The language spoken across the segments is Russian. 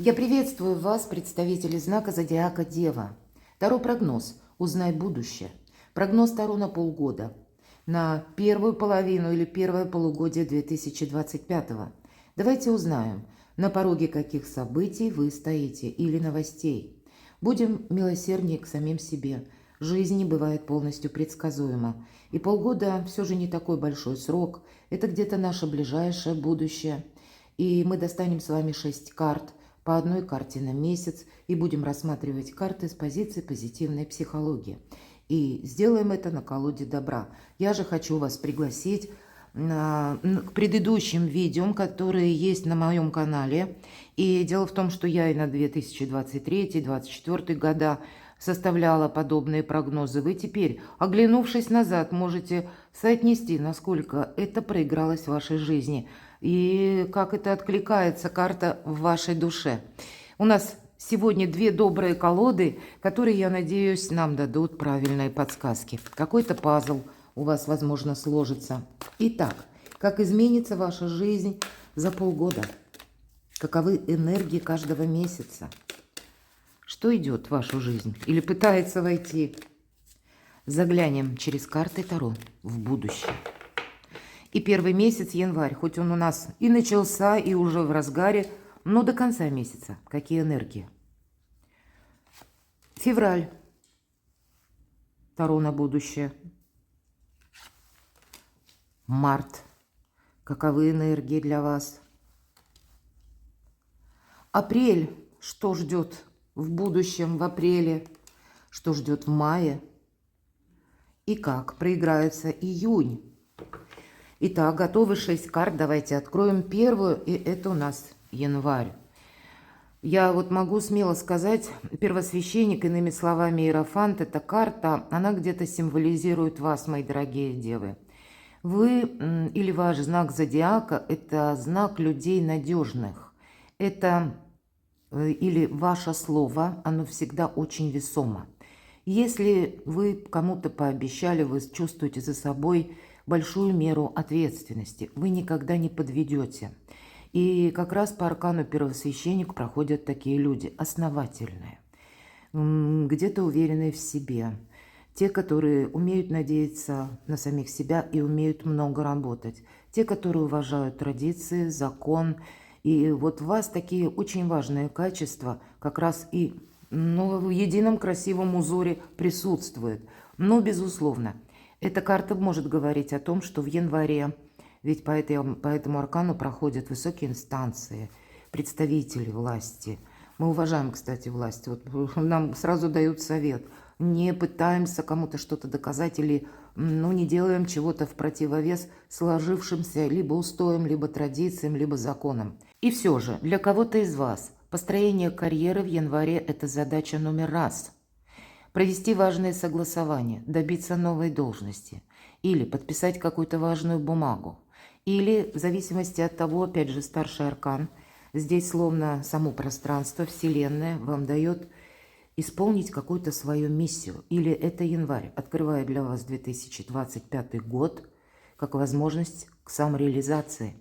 Я приветствую вас, представители знака зодиака Дева. Таро прогноз. Узнай будущее. Прогноз Таро на полгода. На первую половину или первое полугодие 2025. Давайте узнаем, на пороге каких событий вы стоите или новостей. Будем милосерднее к самим себе. Жизнь не бывает полностью предсказуема. И полгода все же не такой большой срок. Это где-то наше ближайшее будущее. И мы достанем с вами 6 карт по одной карте на месяц и будем рассматривать карты с позиции позитивной психологии. И сделаем это на колоде добра. Я же хочу вас пригласить к предыдущим видео, которые есть на моем канале. И дело в том, что я и на 2023-2024 года составляла подобные прогнозы. Вы теперь, оглянувшись назад, можете соотнести, насколько это проигралось в вашей жизни и как это откликается карта в вашей душе. У нас сегодня две добрые колоды, которые, я надеюсь, нам дадут правильные подсказки. Какой-то пазл у вас, возможно, сложится. Итак, как изменится ваша жизнь за полгода? Каковы энергии каждого месяца? Что идет в вашу жизнь или пытается войти? Заглянем через карты Таро в будущее. И первый месяц, январь, хоть он у нас и начался, и уже в разгаре, но до конца месяца какие энергии? Февраль. Таро на будущее. Март. Каковы энергии для вас? Апрель. Что ждет в будущем в апреле? Что ждет в мае? И как проиграется июнь? Итак, готовы 6 карт. Давайте откроем первую, и это у нас январь. Я вот могу смело сказать, первосвященник, иными словами, иерофант, эта карта, она где-то символизирует вас, мои дорогие девы. Вы или ваш знак зодиака – это знак людей надежных. Это или ваше слово, оно всегда очень весомо. Если вы кому-то пообещали, вы чувствуете за собой большую меру ответственности. Вы никогда не подведете. И как раз по аркану первосвященник проходят такие люди, основательные, где-то уверенные в себе. Те, которые умеют надеяться на самих себя и умеют много работать. Те, которые уважают традиции, закон. И вот в вас такие очень важные качества как раз и в едином красивом узоре присутствуют. Но, безусловно, эта карта может говорить о том, что в январе, ведь по этому аркану проходят высокие инстанции, представители власти. Мы уважаем, кстати, власть. Вот нам сразу дают совет. Не пытаемся кому-то что-то доказать или не делаем чего-то в противовес сложившимся либо устоям, либо традициям, либо законам. И все же, для кого-то из вас построение карьеры в январе – это задача номер раз. Провести важные согласования, добиться новой должности или подписать какую-то важную бумагу. Или, в зависимости от того, опять же, старший аркан, здесь словно само пространство, Вселенная вам дает исполнить какую-то свою миссию. Или это январь, открывая для вас 2025 год как возможность к самореализации.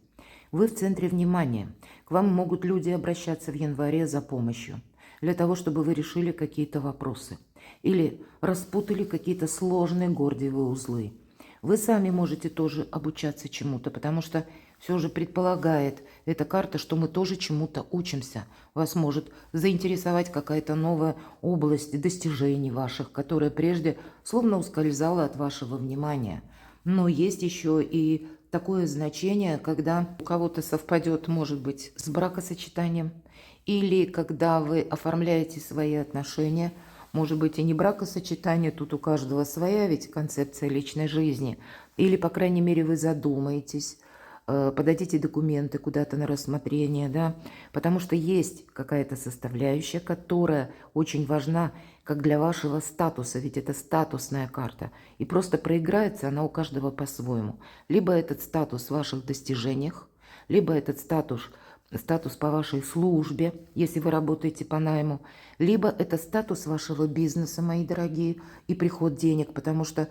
Вы в центре внимания. К вам могут люди обращаться в январе за помощью, для того, чтобы вы решили какие-то вопросы. Или распутали какие-то сложные гордиевые узлы. Вы сами можете тоже обучаться чему-то, потому что все же предполагает эта карта, что мы тоже чему-то учимся. Вас может заинтересовать какая-то новая область достижений ваших, которая прежде словно ускользала от вашего внимания. Но есть еще и такое значение, когда у кого-то совпадет, может быть, с бракосочетанием, или когда вы оформляете свои отношения. Может быть, и не бракосочетание, тут у каждого своя ведь концепция личной жизни. Или, по крайней мере, вы задумаетесь, подадите документы куда-то на рассмотрение, да, потому что есть какая-то составляющая, которая очень важна как для вашего статуса, ведь это статусная карта, и просто проиграется она у каждого по-своему. Либо этот статус в ваших достижениях, либо этот статус по вашей службе, если вы работаете по найму, либо это статус вашего бизнеса, мои дорогие, и приход денег, потому что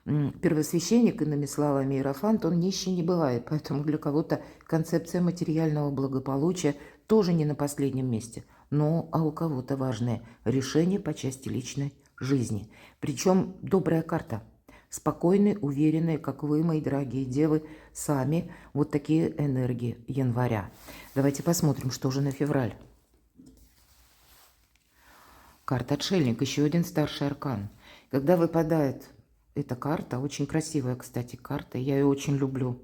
первосвященник, иными словами, иерофант, он нищий не бывает. Поэтому для кого-то концепция материального благополучия тоже не на последнем месте. Но а у кого-то важное решение по части личной жизни. Причем добрая карта. Спокойные, уверенные, как вы, мои дорогие девы, сами. Вот такие энергии января. Давайте посмотрим, что же на февраль. Карта Отшельник, еще один старший аркан. Когда выпадает эта карта, очень красивая, кстати, карта, я ее очень люблю.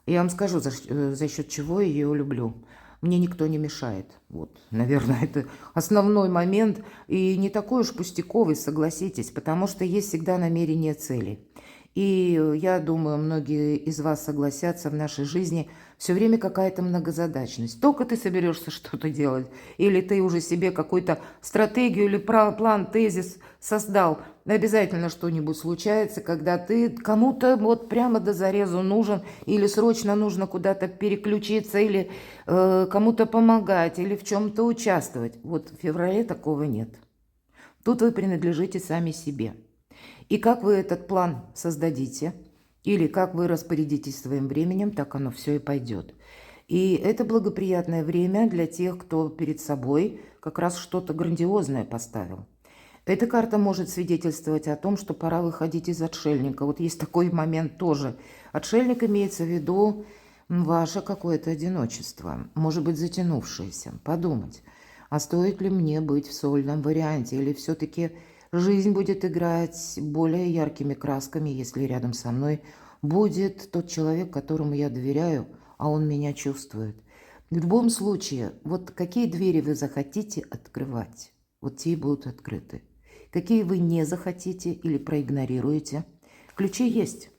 Я вам скажу, за счет чего я ее люблю. Мне никто не мешает. Вот, наверное, это основной момент. И не такой уж пустяковый, согласитесь, потому что есть всегда намерение цели. И я думаю, многие из вас согласятся, в нашей жизни все время какая-то многозадачность. Только ты соберешься что-то делать, или ты уже себе какую-то стратегию или план, тезис создал, обязательно что-нибудь случается, когда ты кому-то вот прямо до зарезу нужен, или срочно нужно куда-то переключиться, или кому-то помогать, или в чем-то участвовать. Вот в феврале такого нет. Тут вы принадлежите сами себе. И как вы этот план создадите, или как вы распорядитесь своим временем, так оно все и пойдет. И это благоприятное время для тех, кто перед собой как раз что-то грандиозное поставил. Эта карта может свидетельствовать о том, что пора выходить из отшельника. Вот есть такой момент тоже. Отшельник имеется в виду ваше какое-то одиночество, может быть, затянувшееся. Подумать, а стоит ли мне быть в сольном варианте, или все-таки жизнь будет играть более яркими красками, если рядом со мной будет тот человек, которому я доверяю, а он меня чувствует. В любом случае, вот какие двери вы захотите открывать, вот те и будут открыты. Какие вы не захотите или проигнорируете, ключи есть,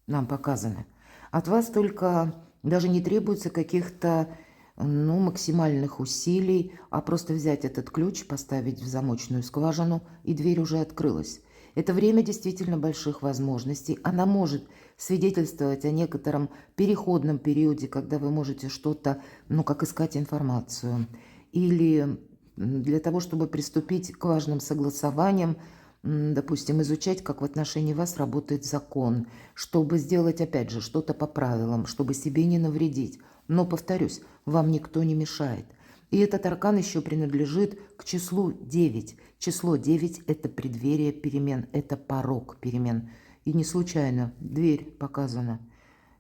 нам показаны. От вас только даже не требуется каких-то максимальных усилий, а просто взять этот ключ, поставить в замочную скважину, и дверь уже открылась. Это время действительно больших возможностей. Она может свидетельствовать о некотором переходном периоде, когда вы можете что-то, как искать информацию, или для того, чтобы приступить к важным согласованиям, допустим, изучать, как в отношении вас работает закон, чтобы сделать, опять же, что-то по правилам, чтобы себе не навредить. Но, повторюсь, вам никто не мешает. И этот аркан еще принадлежит к числу 9. Число 9 – это преддверие перемен, это порог перемен. И не случайно дверь показана.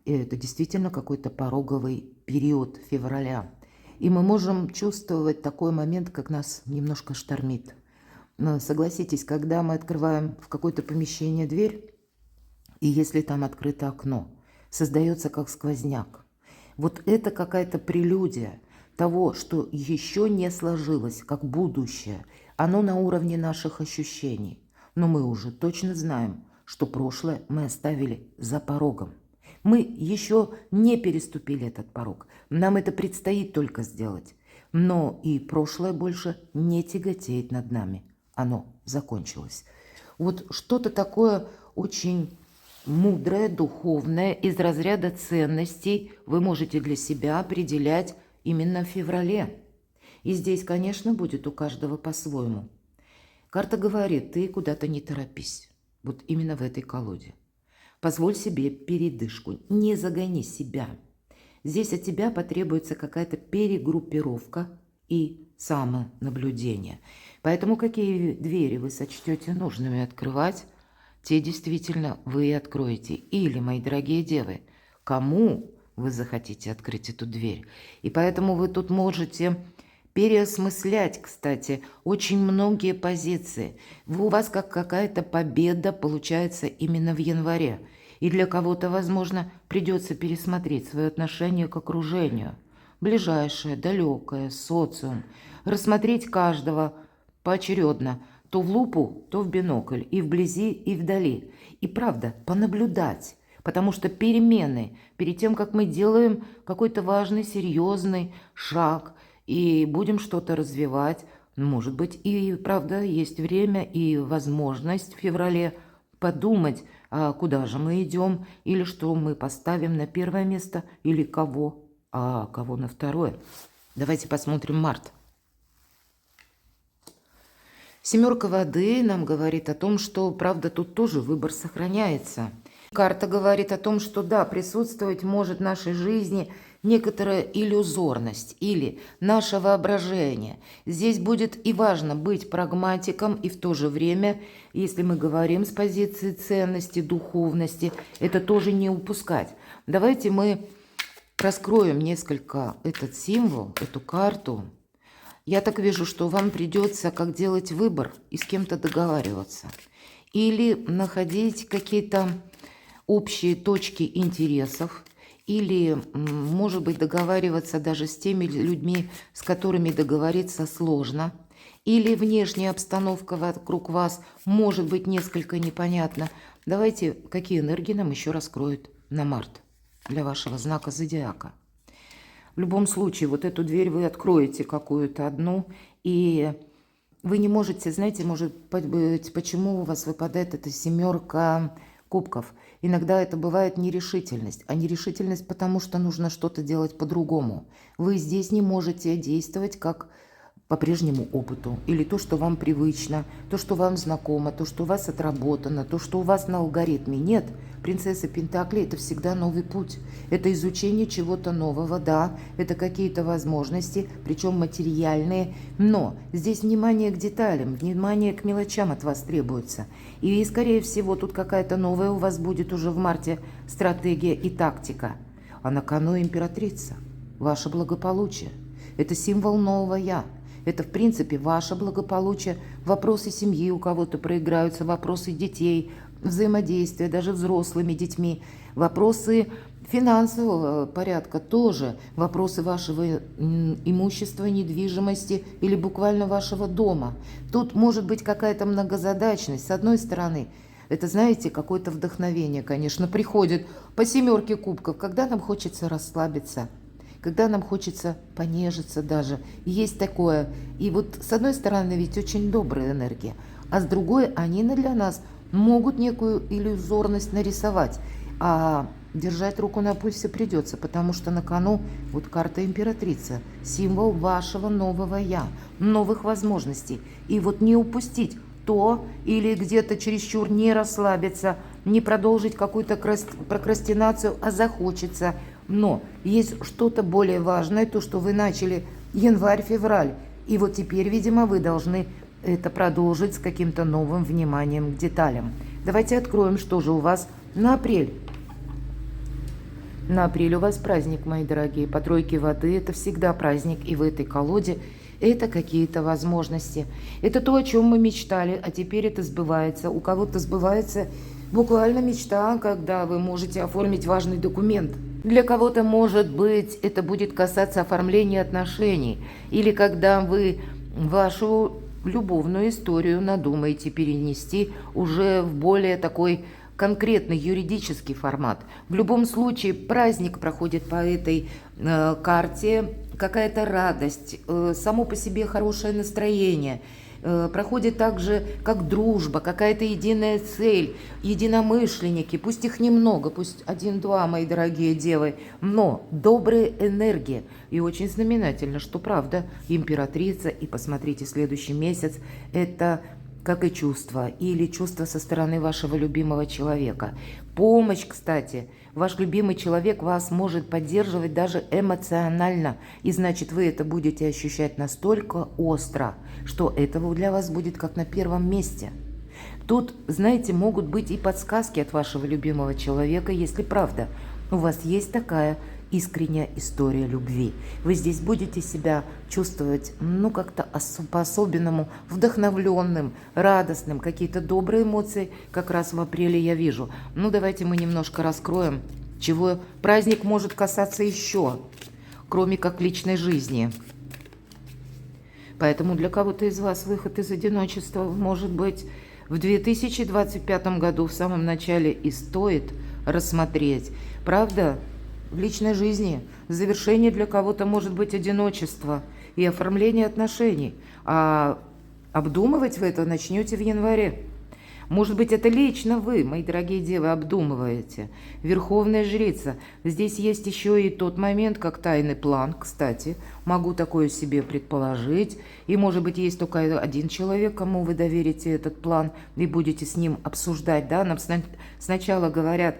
И это действительно какой-то пороговый период февраля. И мы можем чувствовать такой момент, как нас немножко штормит. Но согласитесь, когда мы открываем в какое-то помещение дверь, и если там открыто окно, создается как сквозняк. Вот это какая-то прелюдия того, что еще не сложилось, как будущее. Оно на уровне наших ощущений. Но мы уже точно знаем, что прошлое мы оставили за порогом. Мы еще не переступили этот порог. Нам это предстоит только сделать. Но и прошлое больше не тяготеет над нами. Оно закончилось. Вот что-то такое очень мудрое, духовное, из разряда ценностей вы можете для себя определять именно в феврале. И здесь, конечно, будет у каждого по-своему. Карта говорит, ты куда-то не торопись. Вот именно в этой колоде. Позволь себе передышку, не загони себя. Здесь от тебя потребуется какая-то перегруппировка и самонаблюдение. Поэтому какие двери вы сочтете нужными открывать, те действительно вы и откроете. Или, мои дорогие девы, кому вы захотите открыть эту дверь. И поэтому вы тут можете переосмыслять, кстати, очень многие позиции. У вас как какая-то победа получается именно в январе. И для кого-то, возможно, придется пересмотреть свое отношение к окружению. Ближайшее, далекое, социум. Рассмотреть каждого поочередно. То в лупу, то в бинокль. И вблизи, и вдали. И правда, понаблюдать. Потому что перемены, перед тем, как мы делаем какой-то важный, серьезный шаг, и будем что-то развивать, может быть, и правда есть время и возможность в феврале подумать, а куда же мы идем, или что мы поставим на первое место, или кого, а кого на второе. Давайте посмотрим март. Семерка воды нам говорит о том, что, правда, тут тоже выбор сохраняется. Карта говорит о том, что да, присутствовать может в нашей жизни некоторая иллюзорность или наше воображение. Здесь будет и важно быть прагматиком, и в то же время, если мы говорим с позиции ценности, духовности, это тоже не упускать. Давайте мы раскроем несколько этот символ, эту карту. Я так вижу, что вам придется как делать выбор и с кем-то договариваться. Или находить какие-то общие точки интересов, или, может быть, договариваться даже с теми людьми, с которыми договориться сложно, или внешняя обстановка вокруг вас может быть несколько непонятна. Давайте, какие энергии нам еще раскроют на март для вашего знака зодиака. В любом случае, вот эту дверь вы откроете какую-то одну, и вы не можете, знаете, может быть, почему у вас выпадает эта семерка кубков. Иногда это бывает нерешительность, а нерешительность потому, что нужно что-то делать по-другому. Вы здесь не можете действовать как по прежнему опыту, или то, что вам привычно, то, что вам знакомо, то, что у вас отработано, то, что у вас на алгоритме. Нет, принцесса Пентаклей – это всегда новый путь, это изучение чего-то нового, да, это какие-то возможности, причем материальные, но здесь внимание к деталям, внимание к мелочам от вас требуется. И, скорее всего, тут какая-то новая у вас будет уже в марте стратегия и тактика. А на кону императрица, ваше благополучие, это символ нового «я». Это, в принципе, ваше благополучие, вопросы семьи у кого-то проиграются, вопросы детей, взаимодействия даже взрослыми детьми, вопросы финансового порядка тоже, вопросы вашего имущества, недвижимости или буквально вашего дома. Тут может быть какая-то многозадачность. С одной стороны, это, знаете, какое-то вдохновение, конечно, приходит по семерке кубков, когда нам хочется расслабиться, когда нам хочется понежиться даже. Есть такое. И вот с одной стороны ведь очень добрая энергия, а с другой они для нас могут некую иллюзорность нарисовать. А держать руку на пульсе придется, потому что на кону вот карта императрица, символ вашего нового «я», новых возможностей. И вот не упустить то или где-то чересчур не расслабиться, не продолжить какую-то прокрастинацию, а захочется. Но есть что-то более важное, то, что вы начали январь-февраль. И вот теперь, видимо, вы должны это продолжить с каким-то новым вниманием к деталям. Давайте откроем, что же у вас на апрель. На апрель у вас праздник, мои дорогие. По тройке воды это всегда праздник. И в этой колоде это какие-то возможности. Это то, о чем мы мечтали, а теперь это сбывается. У кого-то сбывается буквально мечта, когда вы можете оформить важный документ. Для кого-то, может быть, это будет касаться оформления отношений. Или когда вы вашу любовную историю надумаете перенести уже в более такой конкретный юридический формат. В любом случае праздник проходит по этой карте, какая-то радость, само по себе хорошее настроение. Проходит так же, как дружба, какая-то единая цель, единомышленники, пусть их немного, пусть 1-2, мои дорогие девы, но добрая энергия. И очень знаменательно, что правда, императрица, и посмотрите, следующий месяц, это как и чувства, или чувства со стороны вашего любимого человека. Помощь, кстати, ваш любимый человек вас может поддерживать даже эмоционально, и значит, вы это будете ощущать настолько остро, что этого для вас будет как на первом месте. Тут, знаете, могут быть и подсказки от вашего любимого человека, если правда, у вас есть такая искренняя история любви. Вы здесь будете себя чувствовать, как-то по-особенному вдохновленным, радостным, какие-то добрые эмоции как раз в апреле я вижу. Давайте мы немножко раскроем, чего праздник может касаться еще, кроме как личной жизни. Поэтому для кого-то из вас выход из одиночества может быть в 2025 году в самом начале и стоит рассмотреть. Правда? В личной жизни завершение для кого-то может быть одиночество и оформление отношений, а обдумывать вы это начнете в январе. Может быть, это лично вы, мои дорогие девы, обдумываете. Верховная жрица. Здесь есть еще и тот момент, как тайный план, кстати. Могу такое себе предположить. И, может быть, есть только один человек, кому вы доверите этот план и будете с ним обсуждать. Да? Нам сначала говорят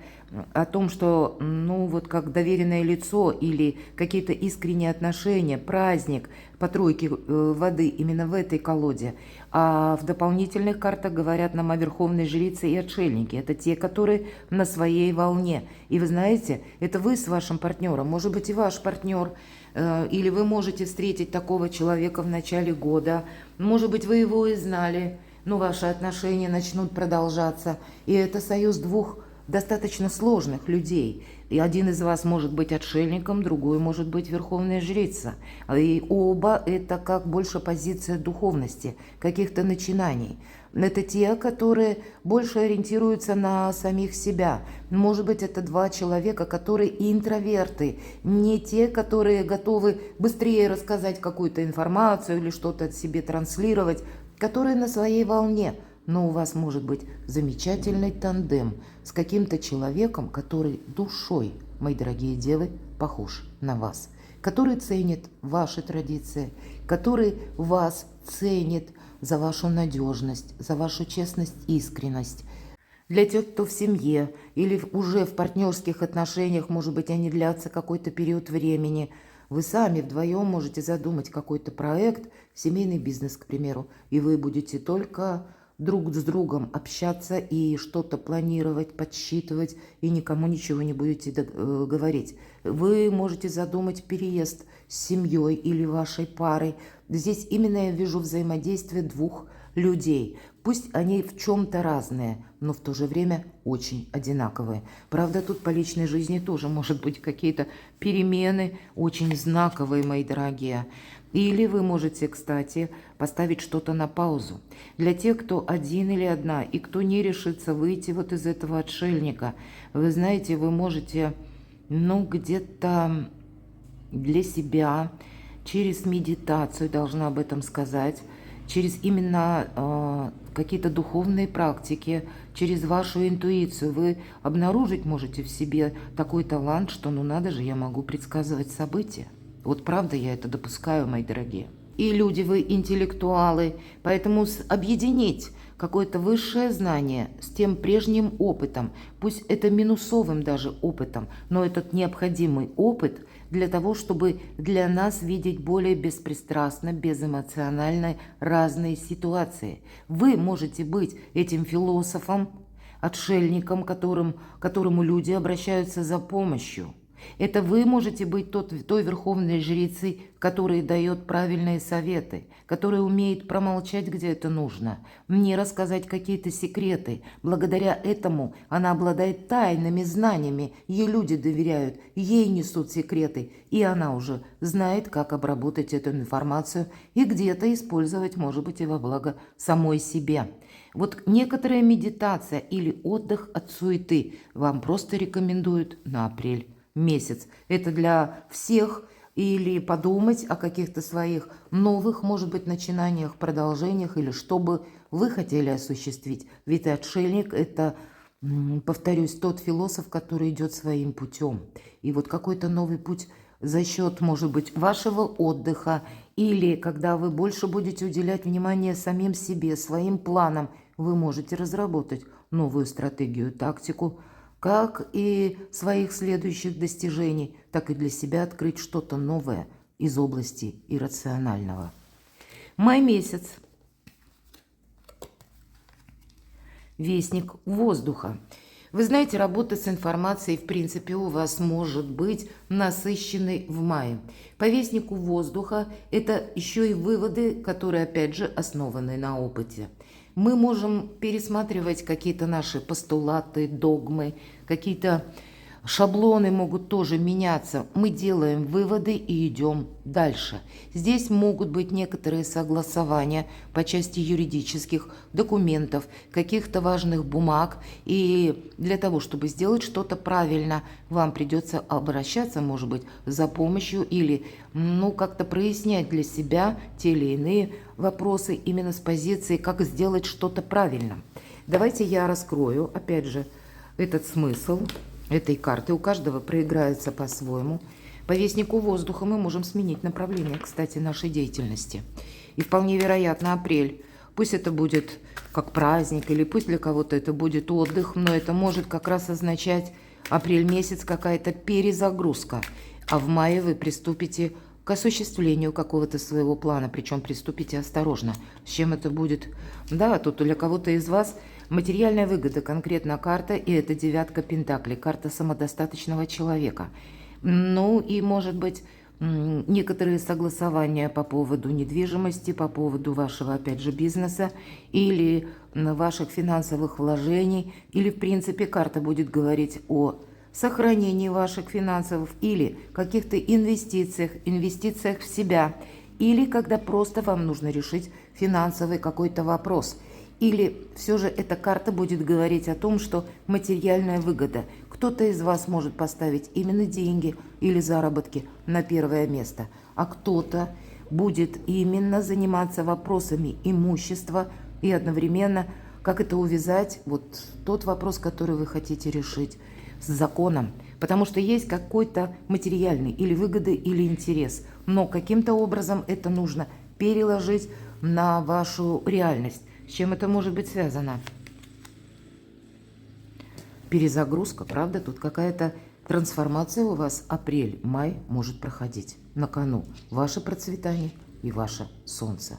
о том, что, ну, вот как доверенное лицо или какие-то искренние отношения, праздник по тройке воды именно в этой колоде. А в дополнительных картах говорят нам о Верховной Жрице и Отшельнике. Это те, которые на своей волне. И вы знаете, это вы с вашим партнером, может быть, и ваш партнер, или вы можете встретить такого человека в начале года, может быть, вы его и знали, но ваши отношения начнут продолжаться. И это союз двух достаточно сложных людей. И один из вас может быть отшельником, другой может быть верховная жрица. И оба это как больше позиция духовности, каких-то начинаний. Это те, которые больше ориентируются на самих себя. Может быть, это два человека, которые интроверты, не те, которые готовы быстрее рассказать какую-то информацию или что-то от себе транслировать, которые на своей волне. Но у вас может быть замечательный тандем с каким-то человеком, который душой, мои дорогие девы, похож на вас, который ценит ваши традиции, который вас ценит за вашу надежность, за вашу честность, искренность. Для тех, кто в семье или уже в партнерских отношениях, может быть, они длятся какой-то период времени, вы сами вдвоем можете задумать какой-то проект, семейный бизнес, к примеру, и вы будете только друг с другом общаться и что-то планировать, подсчитывать, и никому ничего не будете говорить. Вы можете задумать переезд с семьей или вашей парой. Здесь именно я вижу взаимодействие двух людей. Пусть они в чем-то разные, но в то же время очень одинаковые. Правда, тут по личной жизни тоже может быть какие-то перемены, очень знаковые, мои дорогие. Или вы можете, кстати, поставить что-то на паузу. Для тех, кто один или одна, и кто не решится выйти вот из этого отшельника, вы знаете, вы можете, ну, где-то для себя, через медитацию, должна об этом сказать, через именно какие-то духовные практики, через вашу интуицию вы обнаружить можете в себе такой талант, что, ну надо же, я могу предсказывать события. Вот правда я это допускаю, мои дорогие. И люди вы интеллектуалы, поэтому объединить какое-то высшее знание с тем прежним опытом, пусть это минусовым даже опытом, но этот необходимый опыт для того, чтобы для нас видеть более беспристрастно, безэмоционально разные ситуации. Вы можете быть этим философом, отшельником, которому люди обращаются за помощью. Это вы можете быть той верховной жрицей, которая дает правильные советы, которая умеет промолчать, где это нужно, мне рассказать какие-то секреты. Благодаря этому она обладает тайными знаниями, ей люди доверяют, ей несут секреты, и она уже знает, как обработать эту информацию и где-то использовать, может быть, и во благо самой себе. Вот некоторая медитация или отдых от суеты вам просто рекомендуют на апрель месяц. Это для всех. Или подумать о каких-то своих новых, может быть, начинаниях, продолжениях, или что бы вы хотели осуществить. Ведь отшельник – это, повторюсь, тот философ, который идет своим путем. И вот какой-то новый путь за счет, может быть, вашего отдыха, или когда вы больше будете уделять внимание самим себе, своим планам, вы можете разработать новую стратегию, тактику, как и своих следующих достижений, так и для себя открыть что-то новое из области иррационального. Май месяц. Вестник воздуха. Вы знаете, работа с информацией, в принципе, у вас может быть насыщенной в мае. По вестнику воздуха это еще и выводы, которые, опять же, основаны на опыте. Мы можем пересматривать какие-то наши постулаты, догмы, какие-то шаблоны могут тоже меняться. Мы делаем выводы и идем дальше. Здесь могут быть некоторые согласования по части юридических документов, каких-то важных бумаг. И для того, чтобы сделать что-то правильно, вам придется обращаться, может быть, за помощью или как-то прояснять для себя те или иные вопросы именно с позиции, как сделать что-то правильно. Давайте я раскрою, опять же, этот смысл этой карты. У каждого проиграется по-своему. По вестнику воздуха мы можем сменить направление, кстати, нашей деятельности. И вполне вероятно, апрель. Пусть это будет как праздник, или пусть для кого-то это будет отдых, но это может как раз означать апрель месяц, какая-то перезагрузка. А в мае вы приступите к осуществлению какого-то своего плана, причем приступите осторожно. С чем это будет? Да, тут для кого-то из вас материальная выгода, конкретно карта, и это девятка пентаклей, карта самодостаточного человека. Ну и, может быть, некоторые согласования по поводу недвижимости, по поводу вашего, опять же, бизнеса или ваших финансовых вложений, или, в принципе, карта будет говорить о сохранении ваших финансов или каких-то инвестициях в себя, или когда просто вам нужно решить финансовый какой-то вопрос. Или все же эта карта будет говорить о том, что материальная выгода. Кто-то из вас может поставить именно деньги или заработки на первое место, а кто-то будет именно заниматься вопросами имущества и одновременно, как это увязать, вот тот вопрос, который вы хотите решить, с законом. Потому что есть какой-то материальный или выгода, или интерес. Но каким-то образом это нужно переложить на вашу реальность. С чем это может быть связано? Перезагрузка, правда? Тут какая-то трансформация у вас апрель-май может проходить. На кону ваше процветание и ваше солнце.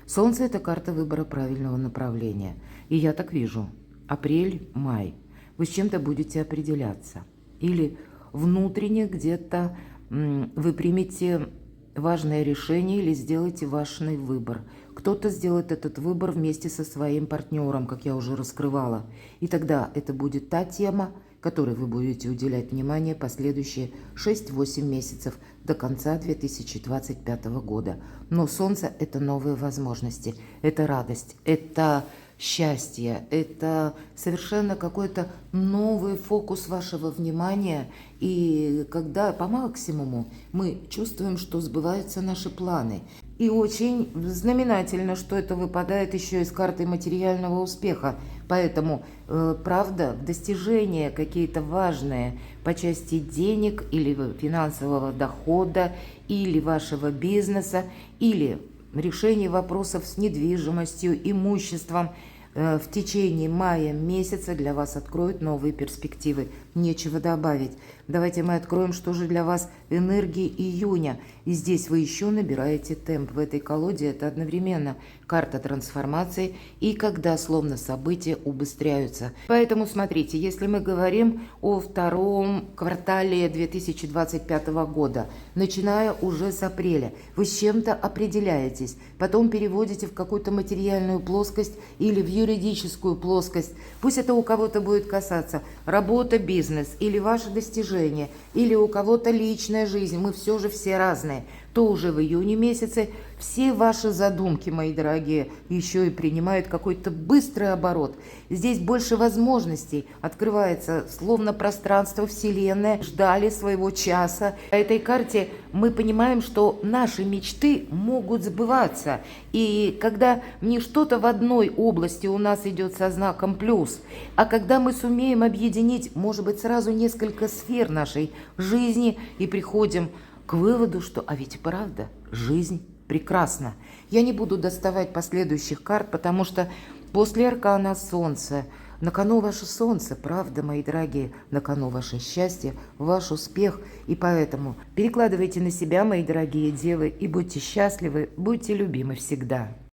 Солнце – это карта выбора правильного направления. И я так вижу. Апрель-май. Вы с чем-то будете определяться. Или внутренне где-то вы примете важное решение или сделаете важный выбор. Кто-то сделает этот выбор вместе со своим партнером, как я уже раскрывала. И тогда это будет та тема, которой вы будете уделять внимание последующие 6-8 месяцев до конца 2025 года. Но Солнце – это новые возможности, это радость, это счастье, это совершенно какой-то новый фокус вашего внимания. И когда по максимуму мы чувствуем, что сбываются наши планы. И очень знаменательно, что это выпадает еще из карты материального успеха. Поэтому, правда, достижения какие-то важные по части денег или финансового дохода, или вашего бизнеса, или решение вопросов с недвижимостью, имуществом в течение мая месяца для вас откроют новые перспективы. Нечего добавить. Давайте мы откроем, что же для вас энергии июня. И здесь вы еще набираете темп. В этой колоде это одновременно карта трансформации и когда словно события убыстряются. Поэтому смотрите, если мы говорим о втором квартале 2025 года, начиная уже с апреля, вы с чем-то определяетесь, потом переводите в какую-то материальную плоскость или в юридическую плоскость. Пусть это у кого-то будет касаться работа, бизнес или ваши достижения, или у кого-то личная жизнь. Мы все же все разные. То уже в июне месяце все ваши задумки, мои дорогие, еще и принимают какой-то быстрый оборот. Здесь больше возможностей открывается, словно пространство Вселенной ждали своего часа. По этой карте мы понимаем, что наши мечты могут сбываться. И когда не что-то в одной области у нас идет со знаком плюс, а когда мы сумеем объединить, может быть, сразу несколько сфер нашей жизни и приходим к выводу, что, а ведь правда, жизнь прекрасна. Я не буду доставать последующих карт, потому что после аркана Солнце, на кону ваше Солнце, правда, мои дорогие, на кону ваше счастье, ваш успех. И поэтому перекладывайте на себя, мои дорогие девы, и будьте счастливы, будьте любимы всегда.